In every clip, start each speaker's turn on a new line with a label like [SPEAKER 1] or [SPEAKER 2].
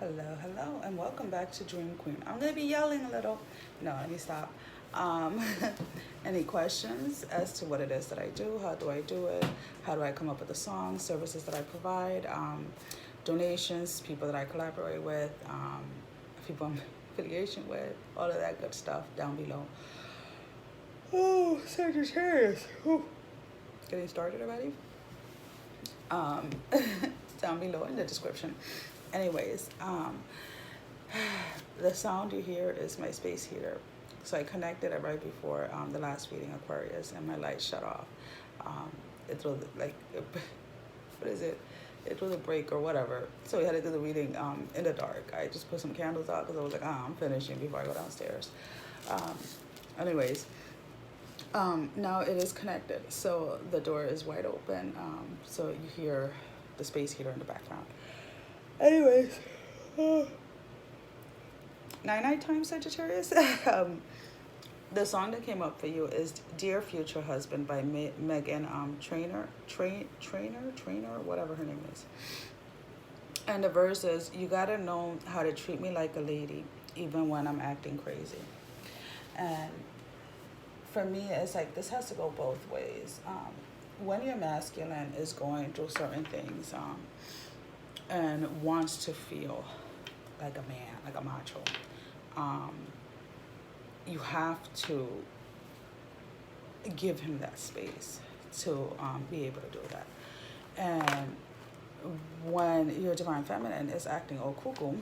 [SPEAKER 1] Hello, and welcome back to Dream Queen. I'm gonna be yelling a little. No, let me stop. Um, any questions as to what it is that I do? How do I do it? How do I come up with the songs, services that I provide, donations, people that I collaborate with, people I'm affiliation with, all of that good stuff down below. Oh, Sagittarius. Ooh. Getting started already? Um, down below in the description. Anyways, the sound you hear is my space heater. So I connected it right before the last reading, Aquarius, and my light shut off. It threw what is it? It threw the break or whatever. So we had to do the reading in the dark. I just put some candles out because I was like, I'm finishing before I go downstairs. Anyways, now it is connected. So the door is wide open. So you hear the space heater in the background. Anyways, night time, Sagittarius. The song that came up for you is "Dear Future Husband" by Megan Trainor, whatever her name is. And the verse is, "You gotta know how to treat me like a lady, even when I'm acting crazy." And for me, it's like this has to go both ways. When your masculine is going through certain things, and wants to feel like a man, like a macho, you have to give him that space to be able to do that. And when your divine feminine is acting all cuckoo,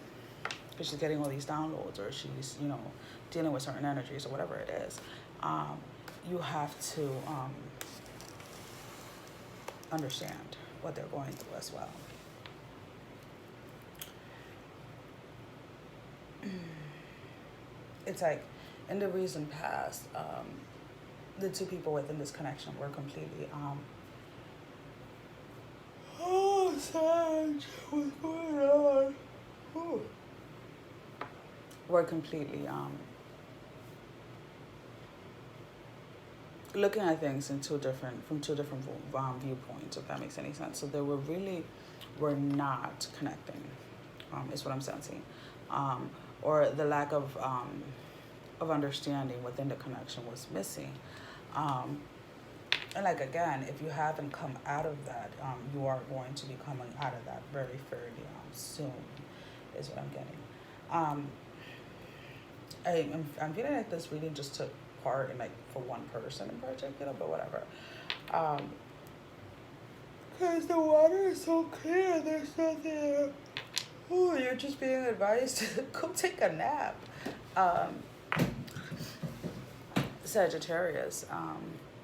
[SPEAKER 1] because she's getting all these downloads, or she's, dealing with certain energies or whatever it is, you have to understand what they're going through as well. It's like in the recent past, the two people within this connection were completely oh, Sag, what's going on? Ooh. Were completely looking at things from two different viewpoints, if that makes any sense. So they were not connecting, is what I'm sensing. Or the lack of understanding within the connection was missing. And like, again, if you haven't come out of that, you are going to be coming out of that very fairly soon, is what I'm getting. I'm feeling like this reading just took part in, like, for one person in particular, but whatever. Because the water is so clear, there's nothing there. Ooh, you're just being advised to go take a nap. Sagittarius,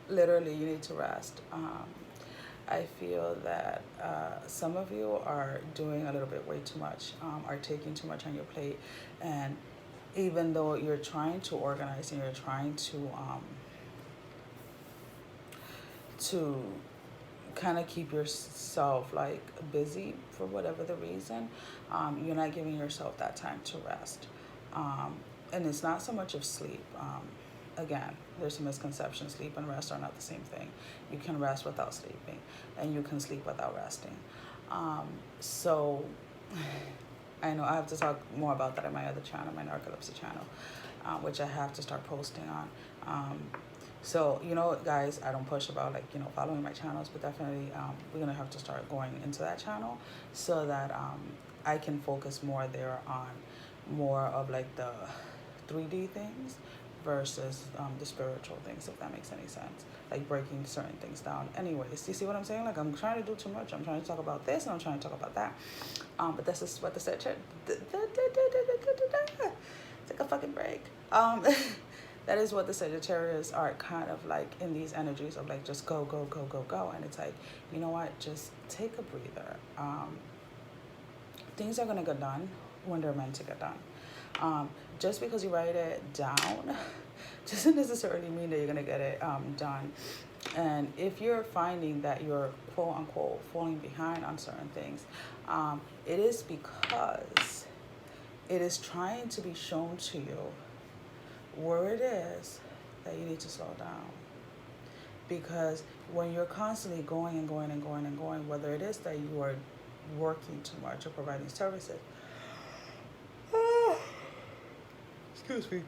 [SPEAKER 1] literally you need to rest. I feel that some of you are doing a little bit way too much, are taking too much on your plate, and even though you're trying to organize and you're trying to kind of keep yourself like busy for whatever the reason, you're not giving yourself that time to rest. And it's not so much of sleep. Again, there's a misconception. Sleep and rest are not the same thing. You can rest without sleeping, and you can sleep without resting. So I know I have to talk more about that on my other channel, my Narcolepsia channel, which I have to start posting on. So, guys, I don't push about, like, following my channels, but definitely we're going to have to start going into that channel so that I can focus more there on more of, like, the 3D things versus the spiritual things, if that makes any sense. Like, breaking certain things down. Anyways, you see what I'm saying? Like, I'm trying to do too much. I'm trying to talk about this, and I'm trying to talk about that. But this is what the take a fucking break. That is what the Sagittarius are kind of like, in these energies of, like, just go. And it's like, you know what? Just take a breather. Things are going to get done when they're meant to get done. Just because you write it down doesn't necessarily mean that you're going to get it done. And if you're finding that you're, quote unquote, falling behind on certain things, it is because it is trying to be shown to you where it is that you need to slow down. Because when you're constantly going and going, whether it is that you are working too much or providing services, excuse me,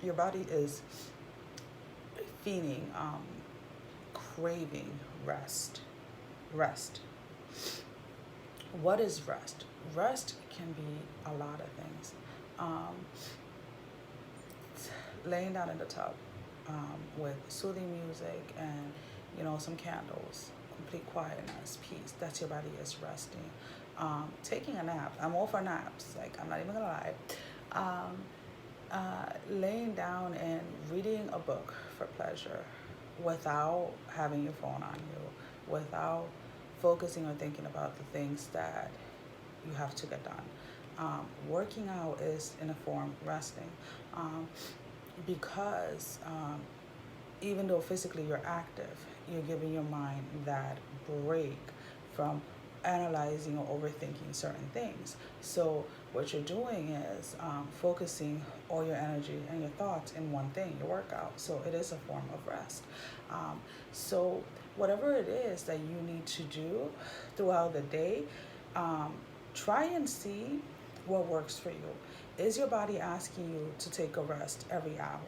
[SPEAKER 1] your body is feeling, craving rest. Rest. What is rest? Rest can be a lot of things. Um, Laying down in the tub with soothing music and, some candles, complete quietness, peace. That's your body is resting. Taking a nap. I'm all for naps. Like, I'm not even gonna lie. Laying down and reading a book for pleasure without having your phone on you, without focusing or thinking about the things that you have to get done. Working out is, in a form, resting. Because even though physically you're active, you're giving your mind that break from analyzing or overthinking certain things. So what you're doing is focusing all your energy and your thoughts in one thing, your workout. So it is a form of rest. So whatever it is that you need to do throughout the day, try and see what works for you. Is your body asking you to take a rest every hour,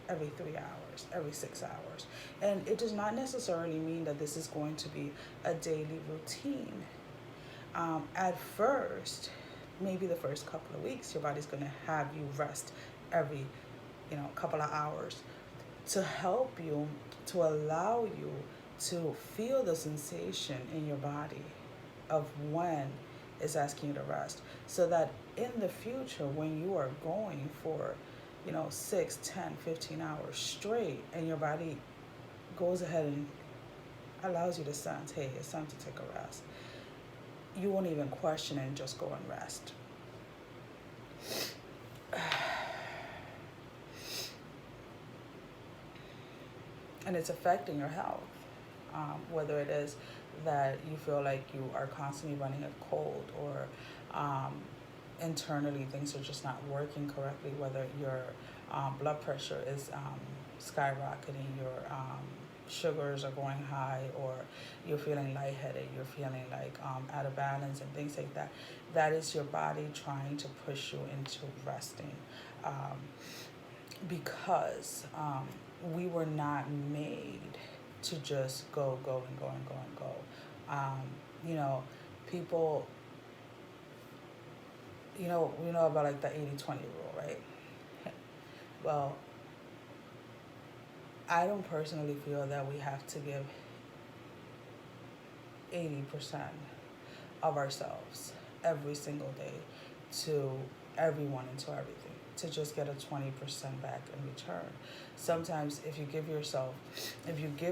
[SPEAKER 1] every 3 hours, every 6 hours? And it does not necessarily mean that this is going to be a daily routine. At first, maybe the first couple of weeks, your body's going to have you rest every, couple of hours to help you, to allow you to feel the sensation in your body of when it's asking you to rest, so that in the future, when you are going for 6, 10, 15 hours straight, and your body goes ahead and allows you to sense, hey, it's time to take a rest, you won't even question it and just go and rest. And it's affecting your health, whether it is that you feel like you are constantly running a cold, or internally things are just not working correctly, whether your blood pressure is skyrocketing, your sugars are going high, or you're feeling lightheaded, you're feeling like out of balance and things like that. That is your body trying to push you into resting, because we were not made to just go and go and go and go. People, we know about like the 80-20 rule, right? Well, I don't personally feel that we have to give 80% of ourselves every single day to everyone and to everything, to just get a 20% back in return. Sometimes if you give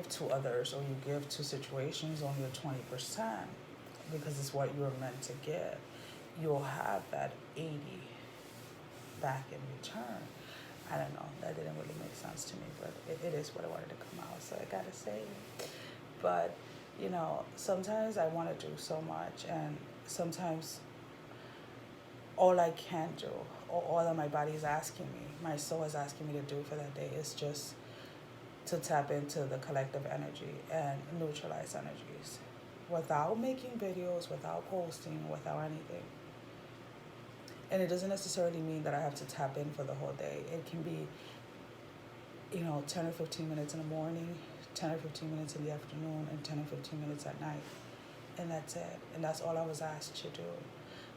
[SPEAKER 1] to others, or you give to situations only a 20%, because it's what you're meant to give, you'll have that 80 back in return. I don't know, that didn't really make sense to me, but it is what I wanted to come out, so I gotta say it. But, sometimes I want to do so much, and sometimes all I can do, or all that my body is asking me, my soul is asking me to do for that day, is just to tap into the collective energy and neutralize energies without making videos, without posting, without anything. And it doesn't necessarily mean that I have to tap in for the whole day. It can be, 10 or 15 minutes in the morning, 10 or 15 minutes in the afternoon, and 10 or 15 minutes at night. And that's it. And that's all I was asked to do.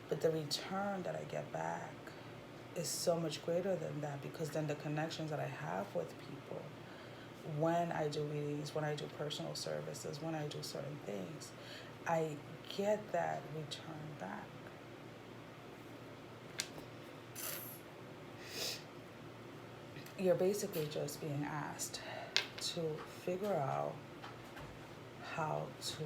[SPEAKER 1] But the return that I get back is so much greater than that, because then the connections that I have with people, when I do readings, when I do personal services, when I do certain things, I get that return back. You're basically just being asked to figure out how to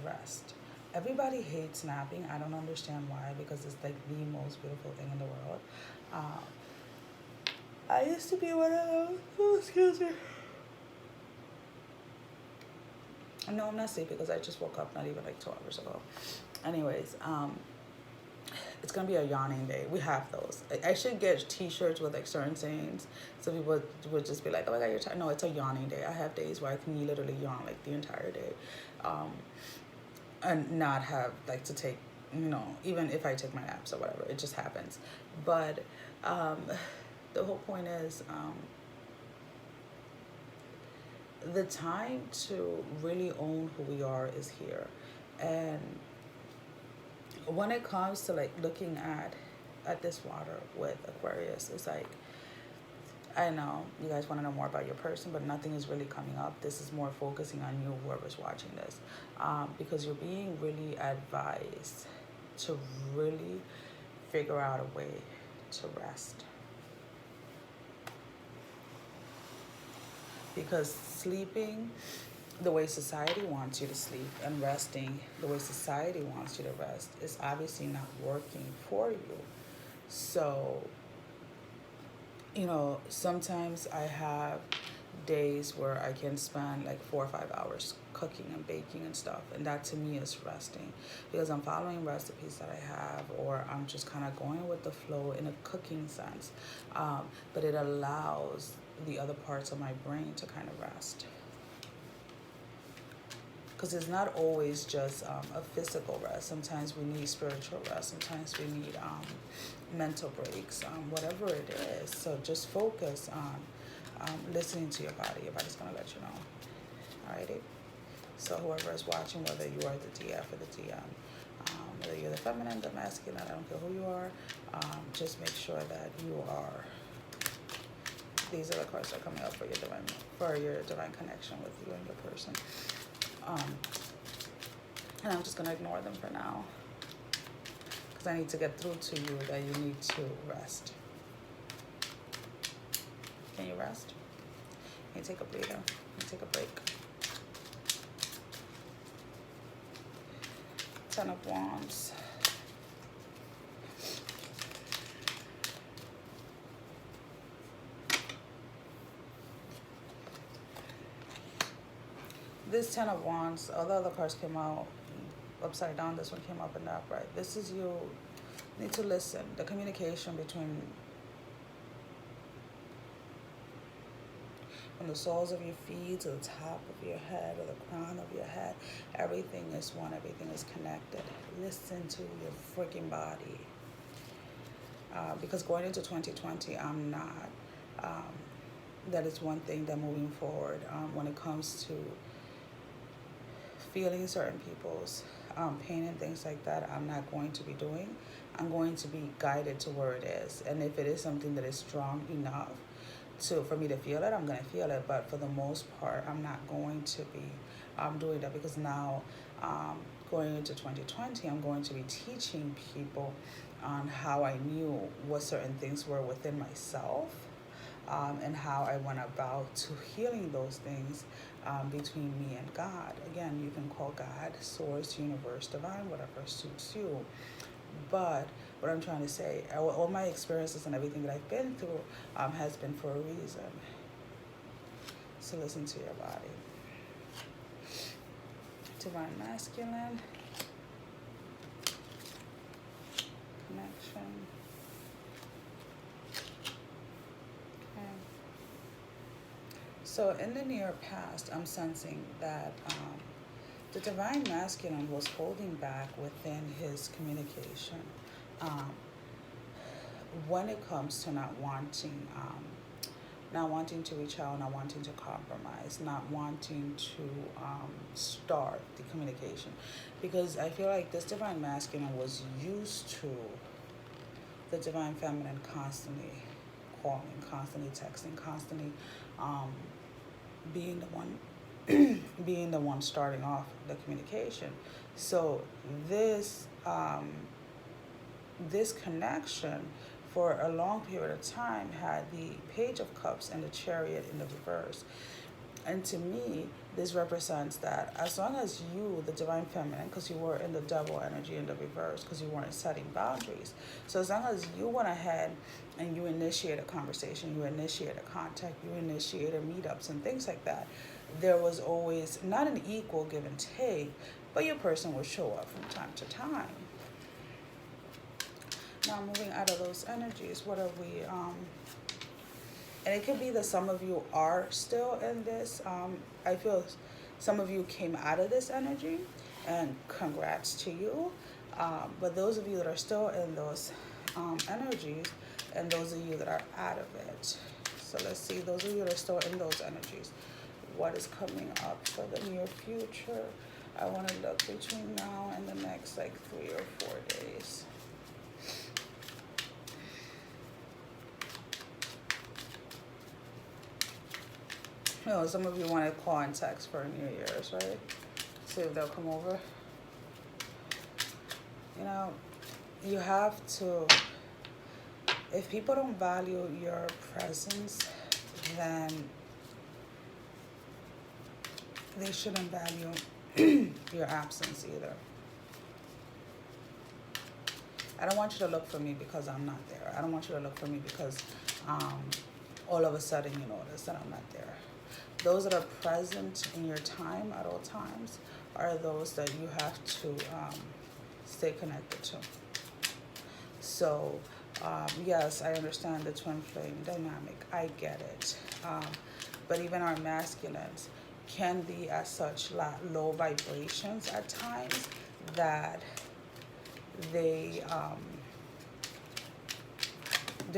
[SPEAKER 1] rest. Everybody hates napping. I don't understand why, because it's like the most beautiful thing in the world. I used to be one of those. Oh, excuse me. No, I'm not sleepy because I just woke up not even like 2 hours ago. Anyways, it's gonna be a yawning day. We have those. I should get t-shirts with like certain sayings, so people would just be like, oh my god, you're tired. No, it's a yawning day. I have days where I can literally yawn like the entire day, and not have like to take, even if I take my naps or whatever, it just happens. But the whole point is, the time to really own who we are is here. And when it comes to like looking at this water with Aquarius, it's like, I know you guys want to know more about your person, but nothing is really coming up. This is more focusing on you, whoever's watching this, because you're being really advised to really figure out a way to rest. Because sleeping the way society wants you to sleep and resting the way society wants you to rest is obviously not working for you. So, you know, sometimes I have days where I can spend like 4 or 5 hours cooking and baking and stuff, and that to me is resting, because I'm following recipes that I have, or I'm just kind of going with the flow in a cooking sense, but it allows the other parts of my brain to kind of rest, because it's not always just a physical rest. Sometimes we need spiritual rest. Sometimes we need mental breaks, whatever it is. So just focus on listening to your body. Your body's going to let you know. Alrighty? So whoever is watching, whether you are the DF or the DM, whether you're the feminine, the masculine, I don't care who you are, just make sure that you are. These are the cards that are coming up for your divine connection with you and your person. And I'm just going to ignore them for now, because I need to get through to you that you need to rest. Can you rest? Can you take a breather? Can you take a break? 10 of Wands. This 10 of Wands, all the other cards came out upside down. This one came up in the upright. This is you need to listen. The communication between from the soles of your feet to the top of your head or the crown of your head, everything is one. Everything is connected. Listen to your freaking body. Because going into 2020, I'm not. That is one thing that moving forward, when it comes to feeling certain people's pain and things like that, I'm not going to be doing. I'm going to be guided to where it is. And if it is something that is strong enough for me to feel it, I'm going to feel it. But for the most part, I'm not going to be doing that, because now going into 2020, I'm going to be teaching people on how I knew what certain things were within myself, and how I went about to healing those things between me and God. Again, you can call God, source, universe, divine, whatever suits you. But what I'm trying to say, all my experiences and everything that I've been through has been for a reason. So listen to your body. Divine masculine. Connection. Okay. So in the near past, I'm sensing that the divine masculine was holding back within his communication when it comes to not wanting to reach out, not wanting to compromise, not wanting to start the communication. Because I feel like this divine masculine was used to the divine feminine constantly calling, constantly texting, constantly being the one starting off the communication. So this connection for a long period of time had the Page of Cups and the Chariot in the reverse. And to me, this represents that as long as you, the divine feminine, because you were in the Devil energy in the reverse, because you weren't setting boundaries. So as long as you went ahead and you initiate a conversation, you initiate a contact, you initiated meetups and things like that, there was always not an equal give and take, but your person would show up from time to time. Now moving out of those energies, what are we, and it could be that some of you are still in this. I feel some of you came out of this energy, and congrats to you. But those of you that are still in those energies, and those of you that are out of it. So let's see, those of you that are still in those energies, what is coming up for the near future? I want to look between now and the next like 3 or 4 days. You know, some of you want to call and text for New Year's, right? See if they'll come over. You know, you have to, if people don't value your presence, then they shouldn't value your absence either. I don't want you to look for me because I'm not there. I don't want you to look for me because all of a sudden you notice that I'm not there. Those that are present in your time at all times are those that you have to stay connected to. So, yes, I understand the twin flame dynamic. I get it. But even our masculines can be at such low vibrations at times that they're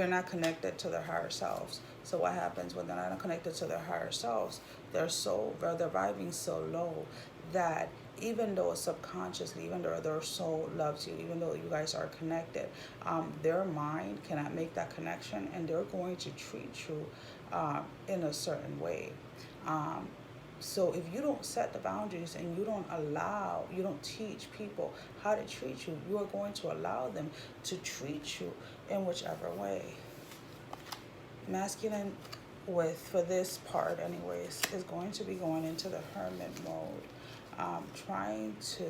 [SPEAKER 1] not connected to their higher selves. So what happens when they're not connected to their higher selves? They're vibing so low that even though subconsciously, even though their soul loves you, even though you guys are connected, their mind cannot make that connection, and they're going to treat you in a certain way. So if you don't set the boundaries and you don't teach people how to treat you, you are going to allow them to treat you in whichever way. Masculine, for this part anyways, is going to be going into the hermit mode, trying to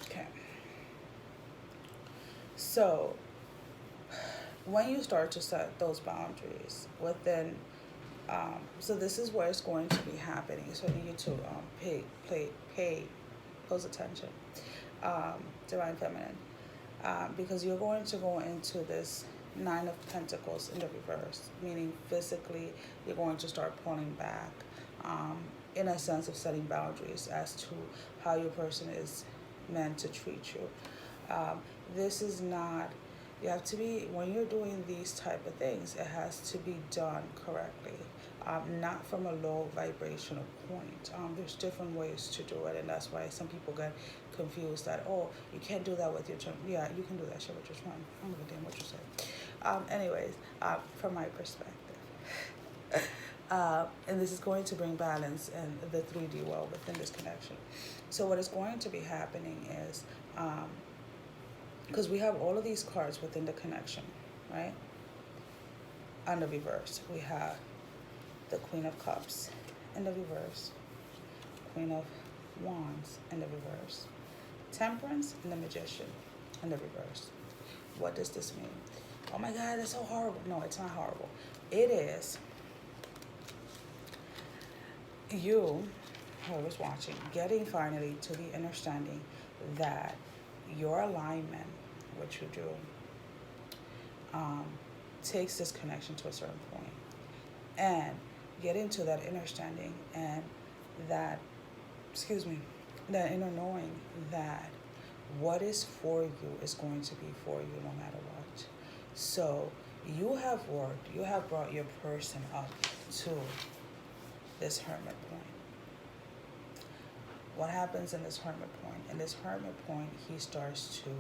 [SPEAKER 1] okay. So when you start to set those boundaries within, so this is where it's going to be happening. So I need you to pay close attention, Divine Feminine, because you're going to go into this Nine of Pentacles in the reverse, meaning physically you're going to start pulling back, in a sense of setting boundaries as to how your person is meant to treat you. This is not, you have to be, when you're doing these type of things, it has to be done correctly, not from a low vibrational point. There's different ways to do it, and that's why some people get confused that, oh, you can't do that with your twin. Yeah, you can do that shit with your twin. I don't give a damn what you say. Anyways, from my perspective. And this is going to bring balance in the 3D world within this connection. So what is going to be happening is, because we have all of these cards within the connection, right? On the reverse, we have the Queen of Cups in the reverse, Queen of Wands in the reverse, Temperance and the Magician in the reverse. What does this mean? Oh my God, it's so horrible. No, it's not horrible. It is you, whoever's watching, getting finally to the understanding that your alignment, what you do, takes this connection to a certain point, and getting to that understanding and that, that inner knowing that what is for you is going to be for you no matter what. So you have worked, you have brought your person up to this hermit point. What happens in this hermit point? In this hermit point, he starts to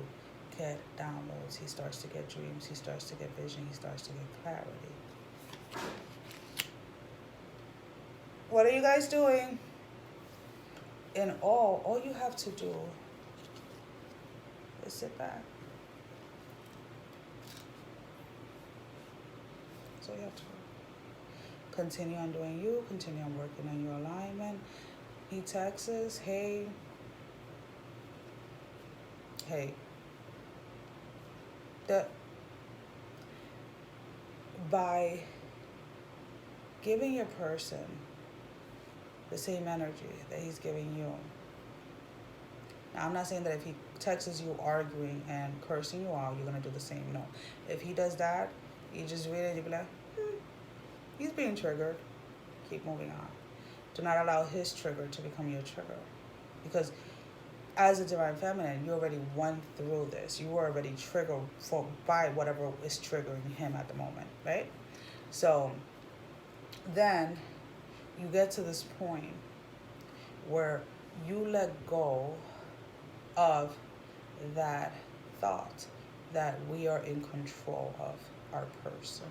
[SPEAKER 1] get downloads, he starts to get dreams, he starts to get vision, he starts to get clarity. What are you guys doing? In all you have to do is sit back. So you have to continue on doing you, continue on working on your alignment. He texts us, hey, by giving your person the same energy that he's giving you. Now, I'm not saying that if he texts you arguing and cursing you out, you're going to do the same. No. If he does that, you just read it, you be like, he's being triggered. Keep moving on. Do not allow his trigger to become your trigger. Because as a divine feminine, you already went through this. You were already triggered by whatever is triggering him at the moment, right? So then you get to this point where you let go of that thought that we are in control of our person.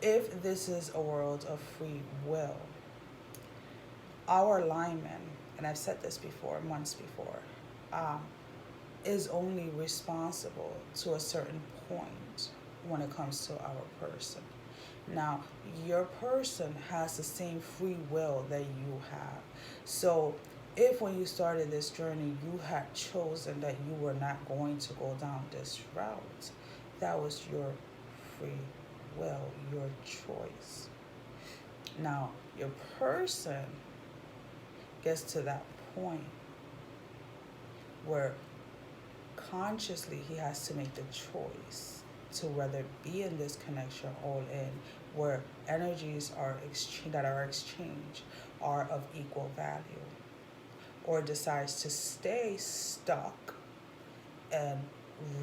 [SPEAKER 1] If this is a world of free will, our alignment, and I've said this before, months before, is only responsible to a certain point when it comes to our person. Now, your person has the same free will that you have. So if when you started this journey, you had chosen that you were not going to go down this route, that was your free will, your choice. Now, your person gets to that point where consciously he has to make the choice to whether be in this connection all in, where energies are exchanged are of equal value, or decides to stay stuck and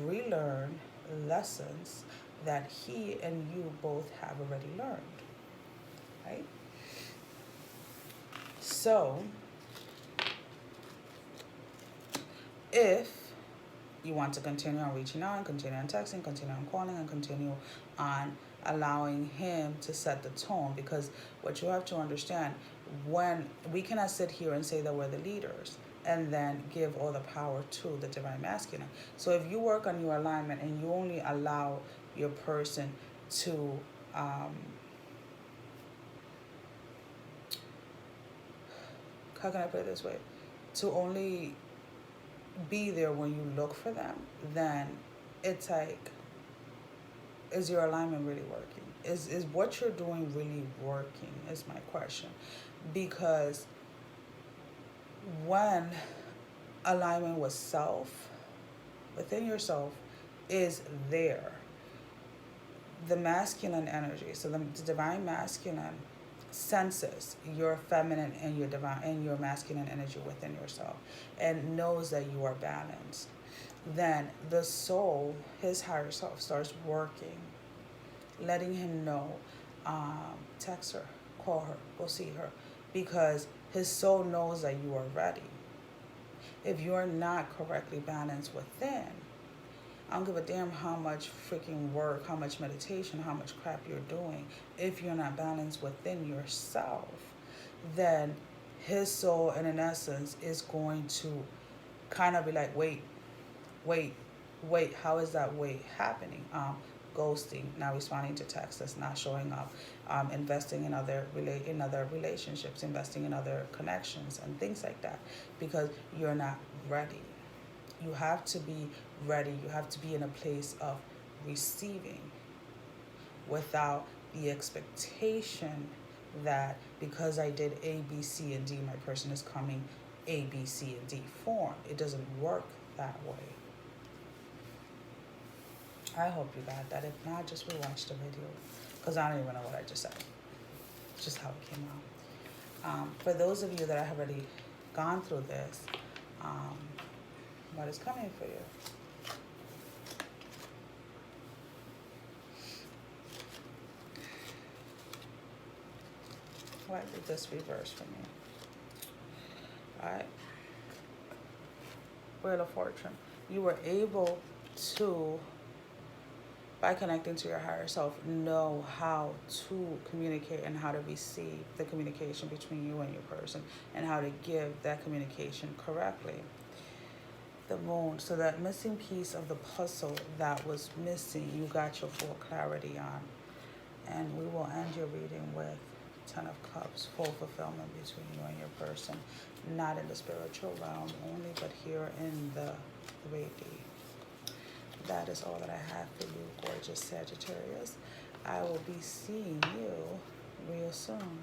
[SPEAKER 1] relearn lessons that he and you both have already learned, right? So if you want to continue on reaching out and continue on texting, continue on calling, and continue on allowing him to set the tone, because what you have to understand, when we cannot sit here and say that we're the leaders and then give all the power to the divine masculine. So if you work on your alignment and you only allow your person to how can I put it this way, to only be there when you look for them, then it's like, is your alignment really working? Is what you're doing really working, is my question. Because when alignment with self, within yourself, is there, the masculine energy, so the divine masculine senses your feminine and your divine and your masculine energy within yourself and knows that you are balanced, then the soul, his higher self, starts working, letting him know, text her, call her, go see her, because his soul knows that you are ready. If you're not correctly balanced within, I don't give a damn how much freaking work, how much meditation, how much crap you're doing. If you're not balanced within yourself, then his soul, in essence, is going to kind of be like, wait, how is that wait happening? Ghosting, not responding to texts, that's not showing up, investing in other relationships, investing in other connections and things like that, because you're not ready. You have to be ready. You have to be in a place of receiving without the expectation that because I did A, B, C, and D, my person is coming A, B, C, and D form. It doesn't work that way. I hope you got that. If not, just rewatch the video, because I don't even know what I just said. It's just how it came out. For those of you that have already gone through this, what is coming for you? Why did this reverse for me? Alright. Wheel of Fortune. You were able to, by connecting to your higher self, know how to communicate and how to receive the communication between you and your person, and how to give that communication correctly. The Moon, so that missing piece of the puzzle that was missing, you got your full clarity on. And we will end your reading with 10 of Cups, full fulfillment between you and your person, not in the spiritual realm only, but here in the 3D. That is all that I have for you, gorgeous Sagittarius. I will be seeing you real soon.